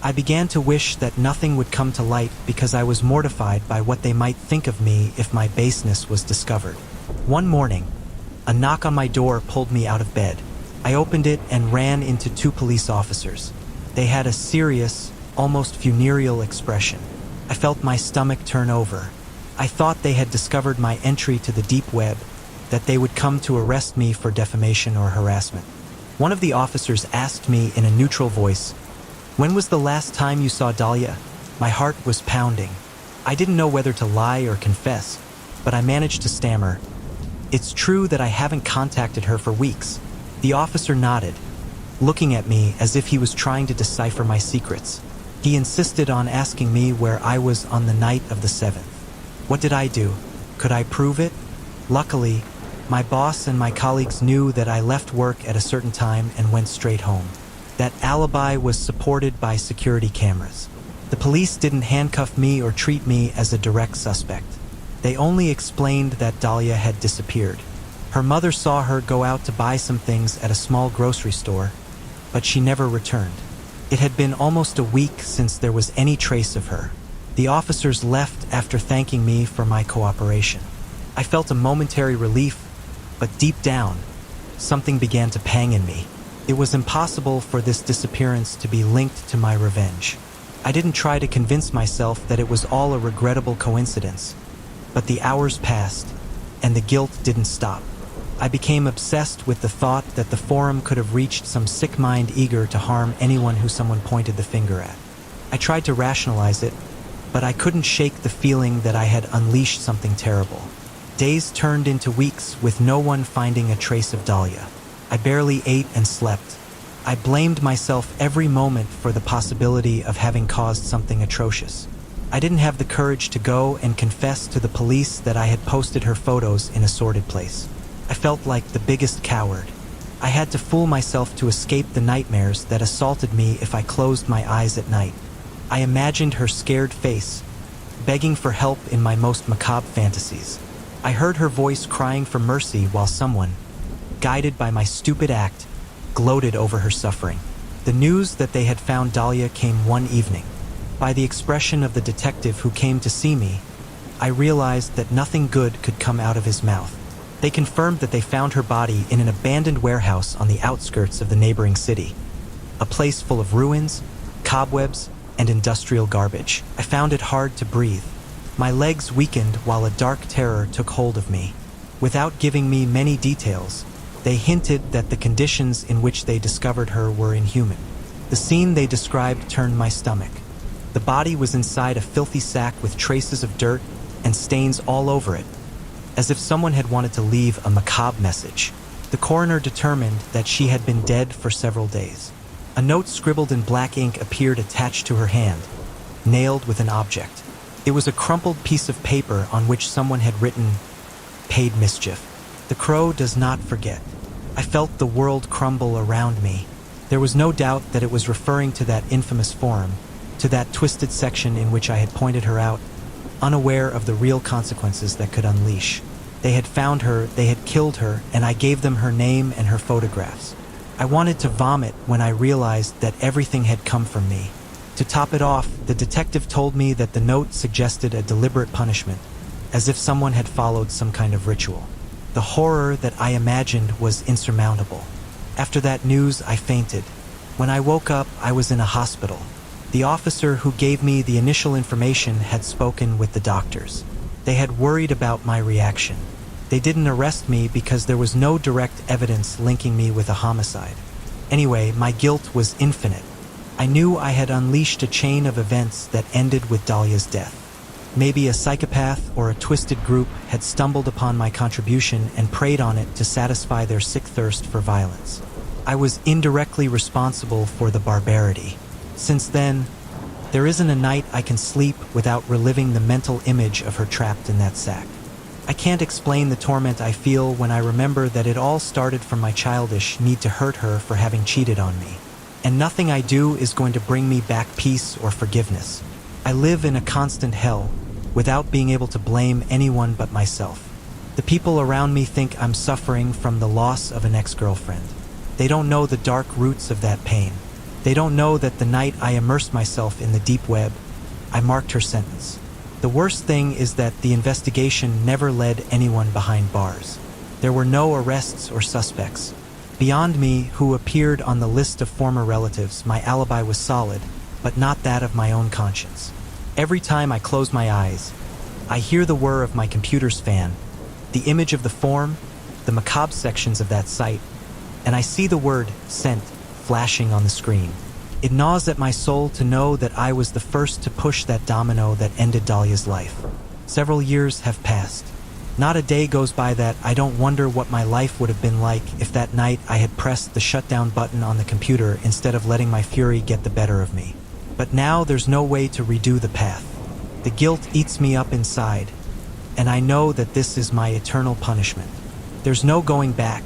Speaker 1: I began to wish that nothing would come to light because I was mortified by what they might think of me if my baseness was discovered. One morning, a knock on my door pulled me out of bed. I opened it and ran into two police officers. They had a serious, almost funereal expression. I felt my stomach turn over. I thought they had discovered my entry to the deep web, that they would come to arrest me for defamation or harassment. One of the officers asked me in a neutral voice, "When was the last time you saw Dahlia?" My heart was pounding. I didn't know whether to lie or confess, but I managed to stammer, "It's true that I haven't contacted her for weeks." The officer nodded, looking at me as if he was trying to decipher my secrets. He insisted on asking me where I was on the night of the 7th. What did I do? Could I prove it? Luckily, my boss and my colleagues knew that I left work at a certain time and went straight home. That alibi was supported by security cameras. The police didn't handcuff me or treat me as a direct suspect. They only explained that Dahlia had disappeared. Her mother saw her go out to buy some things at a small grocery store, but she never returned. It had been almost a week since there was any trace of her. The officers left after thanking me for my cooperation. I felt a momentary relief, but deep down, something began to pang in me. It was impossible for this disappearance to be linked to my revenge. I didn't try to convince myself that it was all a regrettable coincidence, but the hours passed, and the guilt didn't stop. I became obsessed with the thought that the forum could have reached some sick mind eager to harm anyone who someone pointed the finger at. I tried to rationalize it, but I couldn't shake the feeling that I had unleashed something terrible. Days turned into weeks with no one finding a trace of Dahlia. I barely ate and slept. I blamed myself every moment for the possibility of having caused something atrocious. I didn't have the courage to go and confess to the police that I had posted her photos in a sordid place. I felt like the biggest coward. I had to fool myself to escape the nightmares that assaulted me if I closed my eyes at night. I imagined her scared face, begging for help in my most macabre fantasies. I heard her voice crying for mercy while someone, guided by my stupid act, gloated over her suffering. The news that they had found Dahlia came one evening. By the expression of the detective who came to see me, I realized that nothing good could come out of his mouth. They confirmed that they found her body in an abandoned warehouse on the outskirts of the neighboring city. a place full of ruins, cobwebs, and industrial garbage. I found it hard to breathe. My legs weakened while a dark terror took hold of me. Without giving me many details, they hinted that the conditions in which they discovered her were inhuman. The scene they described turned my stomach. The body was inside a filthy sack with traces of dirt and stains all over it, as if someone had wanted to leave a macabre message. The coroner determined that she had been dead for several days. A note scribbled in black ink appeared attached to her hand, nailed with an object. It was a crumpled piece of paper on which someone had written, "Paid mischief. The crow does not forget." I felt the world crumble around me. There was no doubt that it was referring to that infamous forum, to that twisted section in which I had pointed her out, unaware of the real consequences that could unleash. They had found her, they had killed her, and I gave them her name and her photographs. I wanted to vomit when I realized that everything had come from me. To top it off, the detective told me that the note suggested a deliberate punishment, as if someone had followed some kind of ritual. The horror that I imagined was insurmountable. After that news, I fainted. When I woke up, I was in a hospital. The officer who gave me the initial information had spoken with the doctors. They had worried about my reaction. They didn't arrest me because there was no direct evidence linking me with a homicide. Anyway, my guilt was infinite. I knew I had unleashed a chain of events that ended with Dahlia's death. Maybe a psychopath or a twisted group had stumbled upon my contribution and preyed on it to satisfy their sick thirst for violence. I was indirectly responsible for the barbarity. Since then, there isn't a night I can sleep without reliving the mental image of her trapped in that sack. I can't explain the torment I feel when I remember that it all started from my childish need to hurt her for having cheated on me. And nothing I do is going to bring me back peace or forgiveness. I live in a constant hell, without being able to blame anyone but myself. The people around me think I'm suffering from the loss of an ex-girlfriend. They don't know the dark roots of that pain. They don't know that the night I immersed myself in the deep web, I marked her sentence. The worst thing is that the investigation never led anyone behind bars. There were no arrests or suspects. Beyond me, who appeared on the list of former relatives, my alibi was solid, but not that of my own conscience. Every time I close my eyes, I hear the whir of my computer's fan, the image of the form, the macabre sections of that site, and I see the word "sent" flashing on the screen. It gnaws at my soul to know that I was the first to push that domino that ended Dahlia's life. Several years have passed. Not a day goes by that I don't wonder what my life would have been like if that night I had pressed the shutdown button on the computer instead of letting my fury get the better of me. But now there's no way to redo the path. The guilt eats me up inside, and I know that this is my eternal punishment. There's no going back,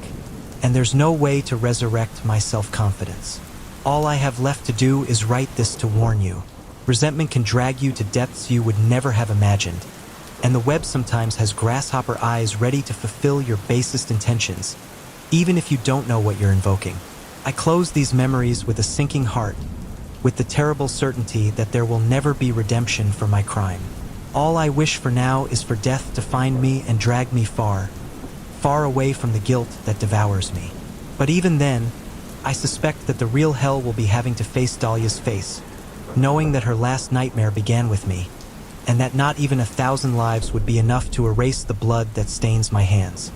Speaker 1: and there's no way to resurrect my self-confidence. All I have left to do is write this to warn you. Resentment can drag you to depths you would never have imagined, and the web sometimes has grasshopper eyes ready to fulfill your basest intentions, even if you don't know what you're invoking. I close these memories with a sinking heart, with the terrible certainty that there will never be redemption for my crime. All I wish for now is for death to find me and drag me far, far away from the guilt that devours me. But even then, I suspect that the real hell will be having to face Dahlia's face, knowing that her last nightmare began with me, and that not even 1,000 lives would be enough to erase the blood that stains my hands.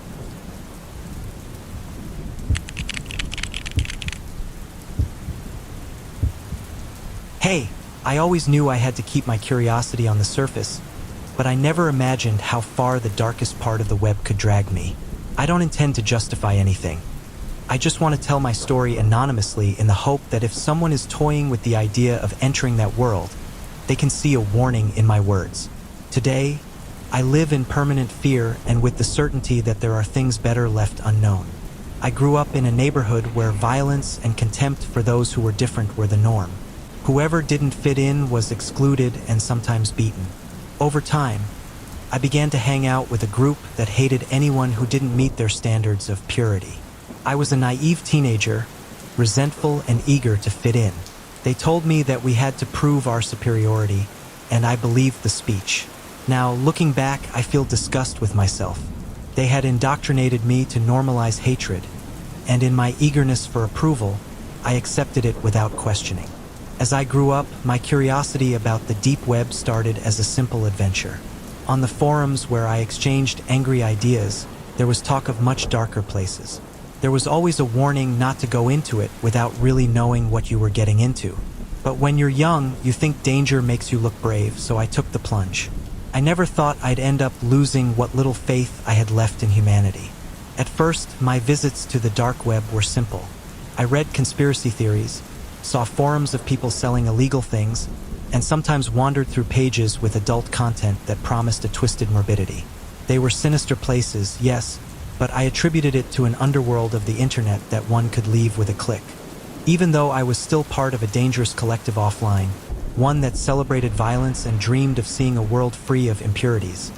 Speaker 1: Hey, I always knew I had to keep my curiosity on the surface, but I never imagined how far the darkest part of the web could drag me. I don't intend to justify anything. I just want to tell my story anonymously in the hope that if someone is toying with the idea of entering that world, they can see a warning in my words. Today, I live in permanent fear and with the certainty that there are things better left unknown. I grew up in a neighborhood where violence and contempt for those who were different were the norm. Whoever didn't fit in was excluded and sometimes beaten. Over time, I began to hang out with a group that hated anyone who didn't meet their standards of purity. I was a naive teenager, resentful and eager to fit in. They told me that we had to prove our superiority, and I believed the speech. Now, looking back, I feel disgust with myself. They had indoctrinated me to normalize hatred, and in my eagerness for approval, I accepted it without questioning. As I grew up, my curiosity about the deep web started as a simple adventure. On the forums where I exchanged angry ideas, there was talk of much darker places. There was always a warning not to go into it without really knowing what you were getting into. But when you're young, you think danger makes you look brave, so I took the plunge. I never thought I'd end up losing what little faith I had left in humanity. At first, my visits to the dark web were simple. I read conspiracy theories, saw forums of people selling illegal things, and sometimes wandered through pages with adult content that promised a twisted morbidity. They were sinister places, yes, but I attributed it to an underworld of the internet that one could leave with a click. Even though I was still part of a dangerous collective offline, one that celebrated violence and dreamed of seeing a world free of impurities,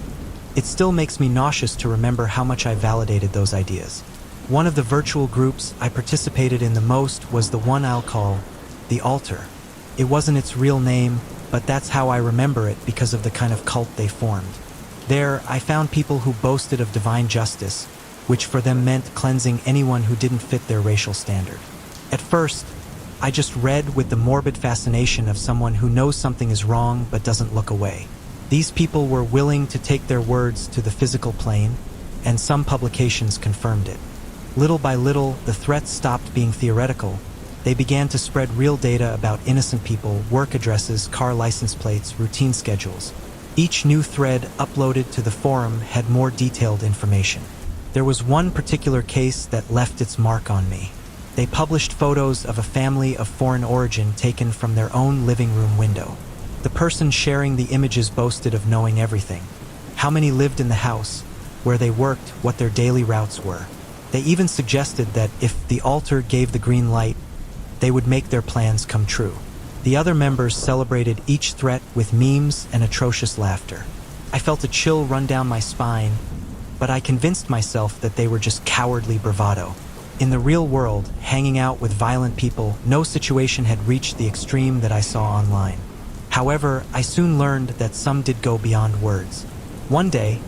Speaker 1: it still makes me nauseous to remember how much I validated those ideas. One of the virtual groups I participated in the most was the one I'll call the Altar. It wasn't its real name, but that's how I remember it because of the kind of cult they formed. There, I found people who boasted of divine justice, which for them meant cleansing anyone who didn't fit their racial standard. At first, I just read with the morbid fascination of someone who knows something is wrong but doesn't look away. These people were willing to take their words to the physical plane, and some publications confirmed it. Little by little, the threats stopped being theoretical. They began to spread real data about innocent people, work addresses, car license plates, routine schedules. Each new thread uploaded to the forum had more detailed information. There was one particular case that left its mark on me. They published photos of a family of foreign origin taken from their own living room window. The person sharing the images boasted of knowing everything: how many lived in the house, where they worked, what their daily routes were. They even suggested that if the altar gave the green light, they would make their plans come true. The other members celebrated each threat with memes and atrocious laughter. I felt a chill run down my spine, but I convinced myself that they were just cowardly bravado. In the real world, hanging out with violent people, no situation had reached the extreme that I saw online. However, I soon learned that some did go beyond words. One day,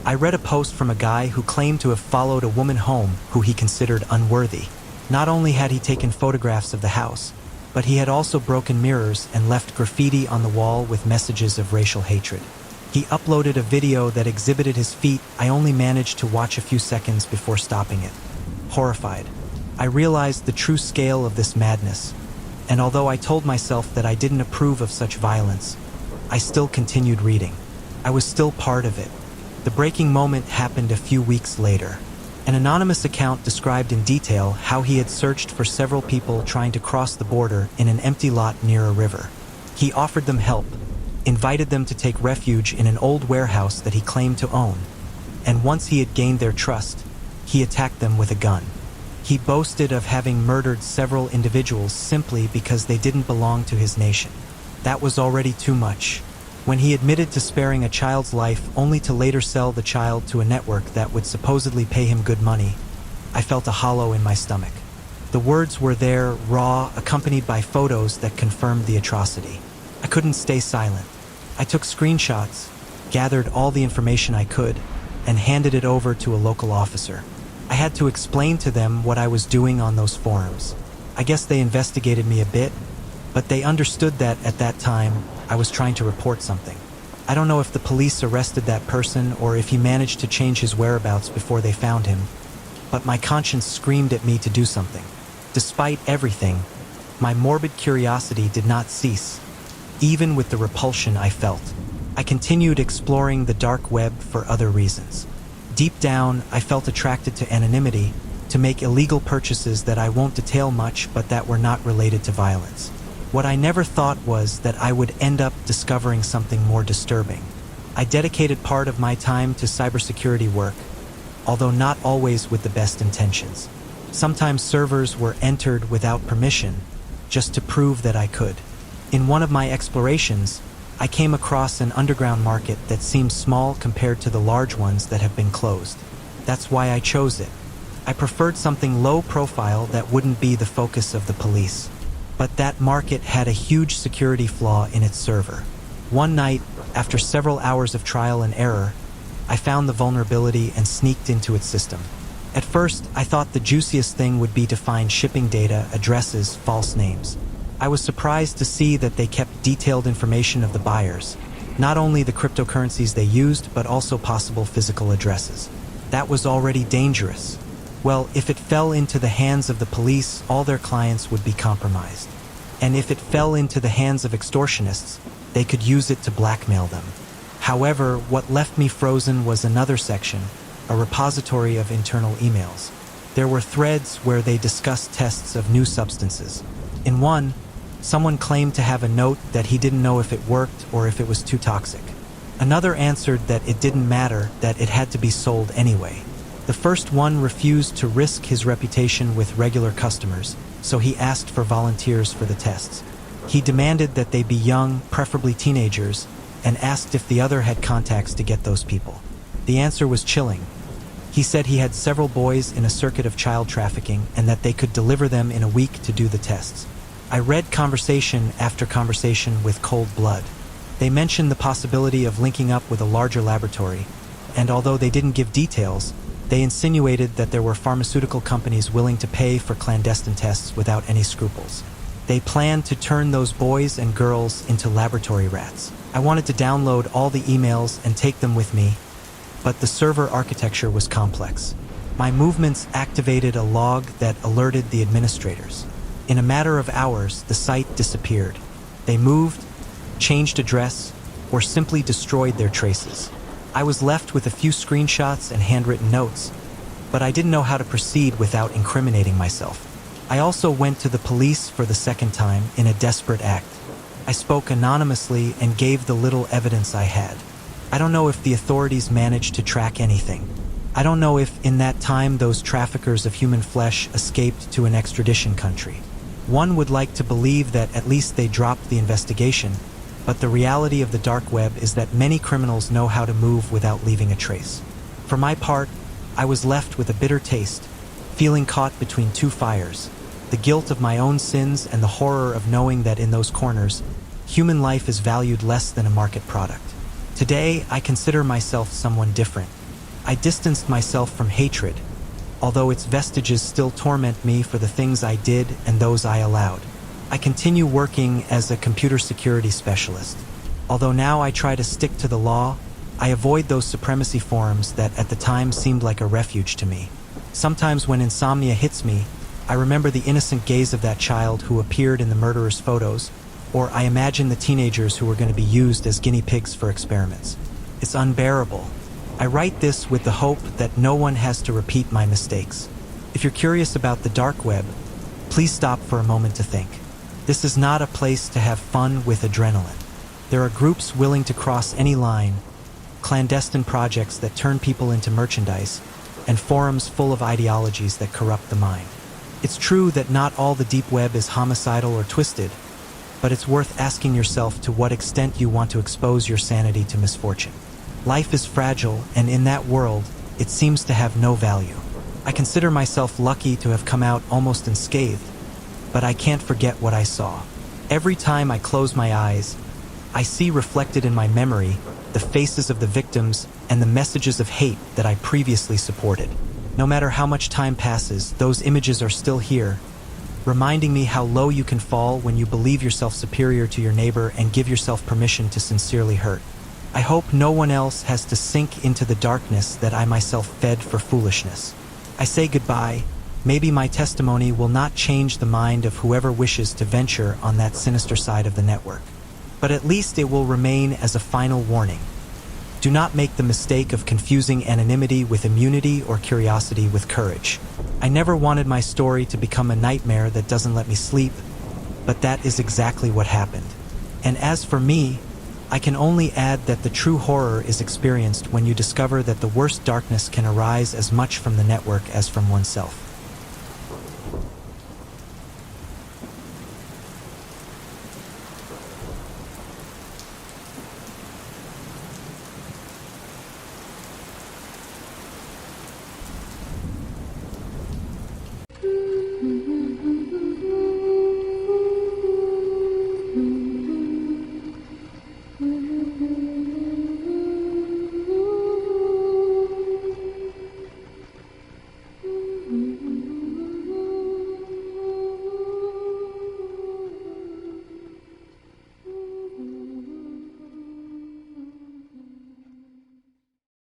Speaker 1: I read a post from a guy who claimed to have followed a woman home who he considered unworthy. Not only had he taken photographs of the house, but he had also broken mirrors and left graffiti on the wall with messages of racial hatred. He uploaded a video that exhibited his feet. I only managed to watch a few seconds before stopping it. Horrified, I realized the true scale of this madness, and although I told myself that I didn't approve of such violence, I still continued reading. I was still part of it. The breaking moment happened a few weeks later. An anonymous account described in detail how he had searched for several people trying to cross the border in an empty lot near a river. He offered them help, invited them to take refuge in an old warehouse that he claimed to own, and once he had gained their trust, he attacked them with a gun. He boasted of having murdered several individuals simply because they didn't belong to his nation. That was already too much. When he admitted to sparing a child's life only to later sell the child to a network that would supposedly pay him good money, I felt a hollow in my stomach. The words were there, raw, accompanied by photos that confirmed the atrocity. I couldn't stay silent. I took screenshots, gathered all the information I could, and handed it over to a local officer. I had to explain to them what I was doing on those forums. I guess they investigated me a bit, but they understood that at that time, I was trying to report something. I don't know if the police arrested that person or if he managed to change his whereabouts before they found him, but my conscience screamed at me to do something. Despite everything, my morbid curiosity did not cease. Even with the repulsion I felt, I continued exploring the dark web for other reasons. Deep down, I felt attracted to anonymity, to make illegal purchases that I won't detail much but that were not related to violence. What I never thought was that I would end up discovering something more disturbing. I dedicated part of my time to cybersecurity work, although not always with the best intentions. Sometimes servers were entered without permission, just to prove that I could. In one of my explorations, I came across an underground market that seemed small compared to the large ones that have been closed. That's why I chose it. I preferred something low profile that wouldn't be the focus of the police. But that market had a huge security flaw in its server. One night, after several hours of trial and error, I found the vulnerability and sneaked into its system. At first, I thought the juiciest thing would be to find shipping data, addresses, false names. I was surprised to see that they kept detailed information of the buyers, not only the cryptocurrencies they used, but also possible physical addresses. That was already dangerous. Well, if it fell into the hands of the police, all their clients would be compromised. And if it fell into the hands of extortionists, they could use it to blackmail them. However, what left me frozen was another section, a repository of internal emails. There were threads where they discussed tests of new substances. In one, someone claimed to have a note that he didn't know if it worked or if it was too toxic. Another answered that it didn't matter, that it had to be sold anyway. The first one refused to risk his reputation with regular customers, so he asked for volunteers for the tests. He demanded that they be young, preferably teenagers, and asked if the other had contacts to get those people. The answer was chilling. He said he had several boys in a circuit of child trafficking and that they could deliver them in a week to do the tests. I read conversation after conversation with cold blood. They mentioned the possibility of linking up with a larger laboratory, and although they didn't give details, they insinuated that there were pharmaceutical companies willing to pay for clandestine tests without any scruples. They planned to turn those boys and girls into laboratory rats. I wanted to download all the emails and take them with me, but the server architecture was complex. My movements activated a log that alerted the administrators. In a matter of hours, the site disappeared. They moved, changed address, or simply destroyed their traces. I was left with a few screenshots and handwritten notes, but I didn't know how to proceed without incriminating myself. I also went to the police for the second time in a desperate act. I spoke anonymously and gave the little evidence I had. I don't know if the authorities managed to track anything. I don't know if in that time those traffickers of human flesh escaped to an extradition country. One would like to believe that at least they dropped the investigation, but the reality of the dark web is that many criminals know how to move without leaving a trace. For my part, I was left with a bitter taste, feeling caught between two fires, the guilt of my own sins and the horror of knowing that in those corners, human life is valued less than a market product. Today, I consider myself someone different. I distanced myself from hatred, although its vestiges still torment me for the things I did and those I allowed. I continue working as a computer security specialist. Although now I try to stick to the law, I avoid those supremacy forums that at the time seemed like a refuge to me. Sometimes when insomnia hits me, I remember the innocent gaze of that child who appeared in the murderer's photos, or I imagine the teenagers who were going to be used as guinea pigs for experiments. It's unbearable. I write this with the hope that no one has to repeat my mistakes. If you're curious about the dark web, please stop for a moment to think. This is not a place to have fun with adrenaline. There are groups willing to cross any line, clandestine projects that turn people into merchandise, and forums full of ideologies that corrupt the mind. It's true that not all the deep web is homicidal or twisted, but it's worth asking yourself to what extent you want to expose your sanity to misfortune. Life is fragile, and in that world, it seems to have no value. I consider myself lucky to have come out almost unscathed, but I can't forget what I saw. Every time I close my eyes, I see reflected in my memory the faces of the victims and the messages of hate that I previously supported. No matter how much time passes, those images are still here, reminding me how low you can fall when you believe yourself superior to your neighbor and give yourself permission to sincerely hurt. I hope no one else has to sink into the darkness that I myself fed for foolishness. I say goodbye. Maybe my testimony will not change the mind of whoever wishes to venture on that sinister side of the network. But at least it will remain as a final warning. Do not make the mistake of confusing anonymity with immunity or curiosity with courage. I never wanted my story to become a nightmare that doesn't let me sleep, but that is exactly what happened. And as for me, I can only add that the true horror is experienced when you discover that the worst darkness can arise as much from the network as from oneself.